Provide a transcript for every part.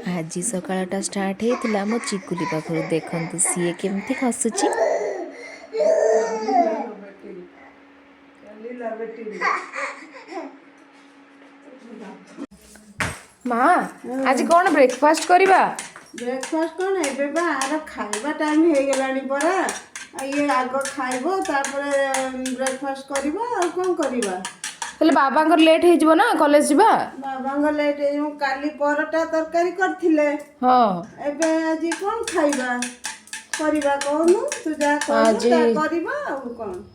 आज सकाळटा स्टार्ट होता मो चिकुली पाखु देखु सी केमती खसुची। माँ आज कौन ब्रेकफास्ट करवा? ब्रेकफास्ट कौन है आर खाइबा टाइम हो गलानी परा ये आग खाइबो तापर ब्रेकफास्ट करबा और कौन करबा। हेले बाबा लेट हो ना कॉलेज जीवा। बाबा लेट हो काली परटा तरकारी करथिले। हां एबे आज कौन खाइबा करबा कहनु तू जा करबा और कौन।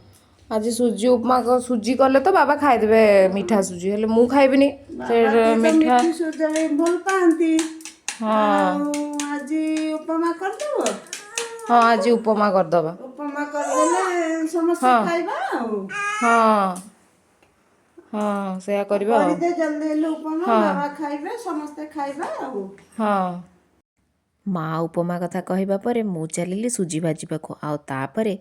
आज सुजी उपमा सुजी कले तो बाबा खाइदेवे मीठा सुजी हेले मु खाइबिनी फिर मीठा सुजी भल पाती। हाँ आज उपमा कर दबो। हाँ आज उपमा कर दबा। उपमा कर देले समस्त खाइबा। हाँ हाँ सेया करबा कर दे जल्दी उपमा बाबा खाइबे समस्त खाइबा। हाँ माँ उपमा कथा कहवा पर मु चलिली सुजी भाजवाक आ तापरे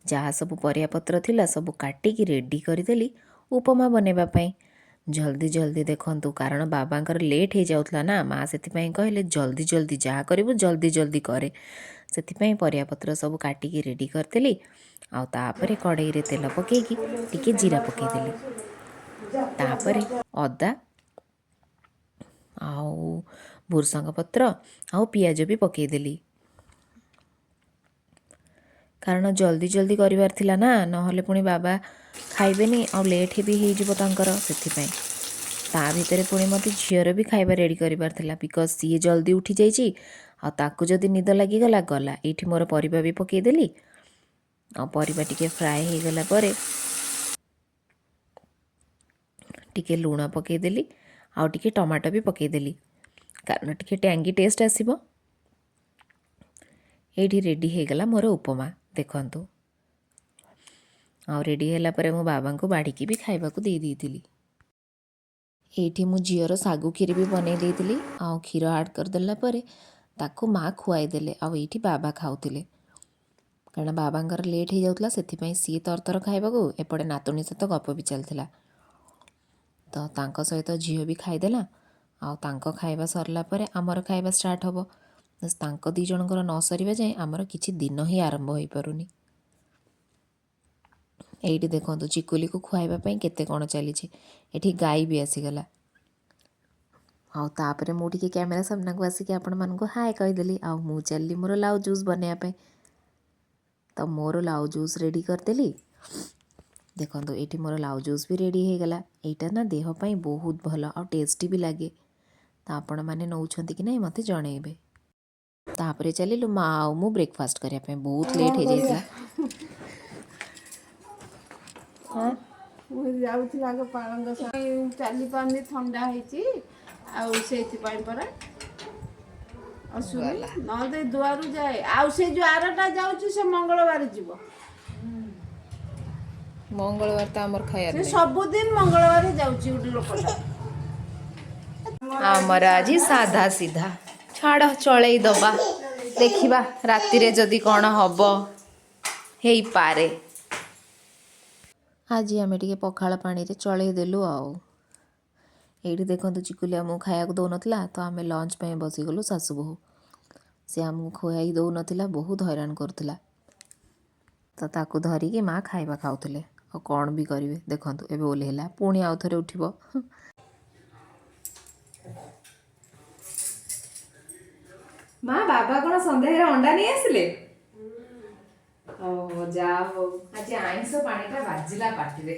जहाँ सब परियापत्र थिला सब काटिकी रेडी करदेली उपमा बनवाई। जल्दी जल्दी देखंतु कारण बाबांकर लेट हो जाउथला ना माँ से कहले जल्दी जल्दी जहाँ करू जल्दी जल्दी करे से परियापत्र सब काटिकी रेडी करदेली आ तापरे कड़ाई रे तेल पकेकी टिके जीरा पकेदेली तापरे अदा आउ भुरसंग पत्र आउ पियाज भी पकेदेली कारण जल्दी जल्दी करिवार थिला ना नहले पुणी बाबा खाइबेनी आ लेट भी हो से ता भितर पुणी मत झीर भी खाइबा रेडी करिवार थिला बिकज सी जल्दी उठी जाइए आ ताकू जदि निद लगिगला गला ये मोर परिबा भी पकेदेली आ परिबा टिके फ्राए हो गला परे टिके लूण पकेदेली आउ टिके टमाटो भी पकेदेली कारण टिके टैंगी टेस्ट आसीबो। एठी रेडी हो गला मोर उपमा देखंतु आ रेडी होला परे मो बाबा को बाढ़ी भी खाइबा को दे देइतिली। एठी मु झीर सागु खीर भी बनै देइतिली आ खीर ऐड कर देला परे ताको माँ खुआई देले आ एठी बाबा खाउतिले कारण बाबांकर लेट हो जाउतला सेथिपई सी तरतर खाइबा को एपटे नातुणी सहित गप भी चलथिला तो तांको सहित झील भी खाइदेला आ तांको खाइबा सरला परे आमर खाइबा स्टार्ट हबो तांको दी जनकर न सरिबा जाए आमर किछि दिन ही आरंभ होई परुनी। एठी देखंतु चिकुली को खुआइबा पई केते कोन चलीछि एठी गाई भी आसीगला आ तापरे मु टिके कैमरा सामना को आसिक आपण मन को हाय कहिदेली आ मु चलली मोर लाउ जूस बनया पे तो मोर लाउ जूस रेडी करदेली देखंतु एठी मोर लाउ जूस भी रेडी हो गला। एटा ना देह पई बहुत भल आ टेस्टी भी लागे तो आपण माने नउछंती कि नै मते जणैबे। तापरे चलिलु माँ आ मु ब्रेकफास्ट करिया पे बहुत लेट हो जाइतला। हां मु जाउथला आगे पाळंग चली पानी ठंडा हेची आ सेति पाई परा असुनी न दे दुआरु जाए आ से जो आरटा जाउची से मंगलवार जीवो मंगलवार तो आमर खाया से सब दिन मंगलवार जाउची उडी लोकटा आमर आज साधा सीधा छाड़ चलई दबा देखिबा राति रे जदि कौन हब हेई पारे। आज आम टे पखाड़ पानी रे चलई देलु आउ एठी देखंतु चिकुली आमको खाया दौ नथिला तो आम लंच पे बसीगलु सासु बहु से आमको खुआई दौ नथिला बहुत हैरान करथिला तो ताकू धरिकी माँ खाइबा खाउथिले आ कौन भी करिवे देखंतु एबे ओल्हेला पुणी आउ थरे उठिबो। माँ बाबा कौन संध्या अंडा नहीं आसिले ओहो जा हो आज आइंस पानीटा बाजिला पाटिरे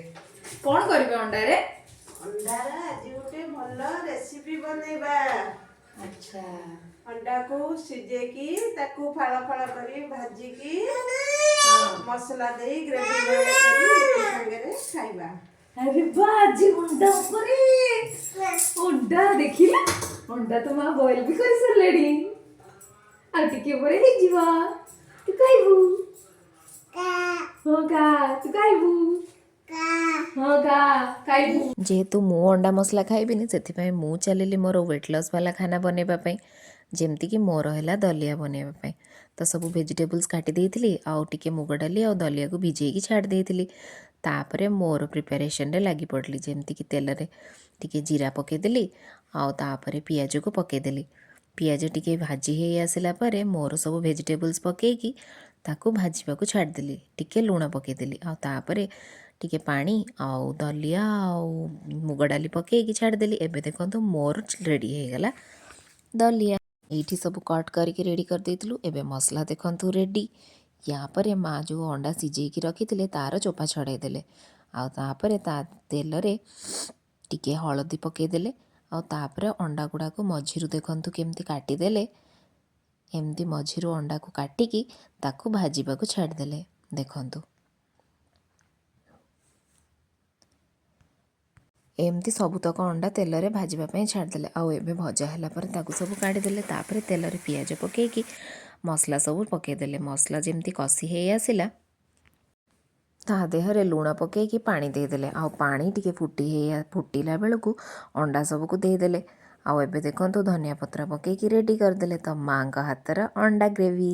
कौन करिवे अंडा रे अंडार आज गोटे भल रेसिपी बनैबा। अच्छा अंडा को सिजे की ताकू फाड़ा फाड़ा करी भाजी की मसाला देई ग्रेवी बना करी संगे रे खाइबा। अरे बाजी अंडा परे अंडा देखिला अंडा तो माँ बॉईल भी कर सरलेडी आ टिके परे हे जीवा तू खाइबू होगा तू खाइबू होगा खाइबू जेहेतु मु अंडा मसला खाइबिनी सेथिपई मु चलिली मोर वेट लॉस वाला खाना बनेबा पई जेमती कि मोर हैला दलिया बनेबा पई तो सब वेजिटेबल्स काटी देइथिली आ टिके मुग डाली आ दलिया को भिजेकी छाड़ देइथिली तापरे मोर प्रिपरेशन रे लागी पड़ली जेमती कि तेल रे टिके जीरा पकेदेली आ तापरे पियाज को पकेदेली ପିଆଜ ଟିକେ ଭାଜି ହେଇ ଆସିଲା ପରେ ମୋର ସବୁ ଭେଜିଟେବଲ୍ସ ପକେଇକି ତାକୁ ଭାଜିବାକୁ ଛାଡ଼ିଦେଲି। ଟିକେ ଲୁଣ ପକେଇଦେଲି ଆଉ ତାପରେ ଟିକେ ପାଣି ଆଉ ଦଲିଆ ଆଉ ମୁଗ ଡାଲି ପକେଇକି ଛାଡ଼ିଦେଲି। ଏବେ ଦେଖନ୍ତୁ ମୋର ରେଡ଼ି ହେଇଗଲା ଦଲିଆ। ଏଇଠି ସବୁ କଟ୍ କରିକି ରେଡ଼ି କରିଦେଇଥିଲୁ। ଏବେ ମସଲା ଦେଖନ୍ତୁ ରେଡ଼ି। ୟା ପରେ ମାଆ ଯେଉଁ ଅଣ୍ଡା ସିଝେଇକି ରଖିଥିଲେ ତାର ଚୋପା ଛଡ଼େଇ ଦେଲେ ଆଉ ତାପରେ ତା ତେଲରେ ଟିକେ ହଳଦୀ ପକେଇଦେଲେ ଆଉ ତାପରେ ଅଣ୍ଡା ଗୁଡ଼ାକୁ ମଝିରୁ ଦେଖନ୍ତୁ କେମିତି କାଟିଦେଲେ। ଏମିତି ମଝିରୁ ଅଣ୍ଡାକୁ କାଟିକି ତାକୁ ଭାଜିବାକୁ ଛାଡ଼ିଦେଲେ। ଦେଖନ୍ତୁ ଏମିତି ସବୁତକ ଅଣ୍ଡା ତେଲରେ ଭାଜିବା ପାଇଁ ଛାଡ଼ିଦେଲେ। ଆଉ ଏବେ ଭଜା ହେଲା ପରେ ତାକୁ ସବୁ କାଢ଼ିଦେଲେ। ତାପରେ ତେଲରେ ପିଆଜ ପକେଇକି ମସଲା ସବୁ ପକେଇଦେଲେ। ମସଲା ଯେମିତି କଷି ହେଇ ଆସିଲା ତା ଦେହରେ ଲୁଣ ପକେଇକି ପାଣି ଦେଇଦେଲେ ଆଉ ପାଣି ଟିକେ ଫୁଟିଲା ବେଳକୁ ଅଣ୍ଡା ସବୁକୁ ଦେଇଦେଲେ। ଆଉ ଏବେ ଦେଖନ୍ତୁ ଧନିଆ ପତ୍ର ପକେଇକି ରେଡ଼ି କରିଦେଲେ ତ ମାଆଙ୍କ ହାତର ଅଣ୍ଡା ଗ୍ରେଭି।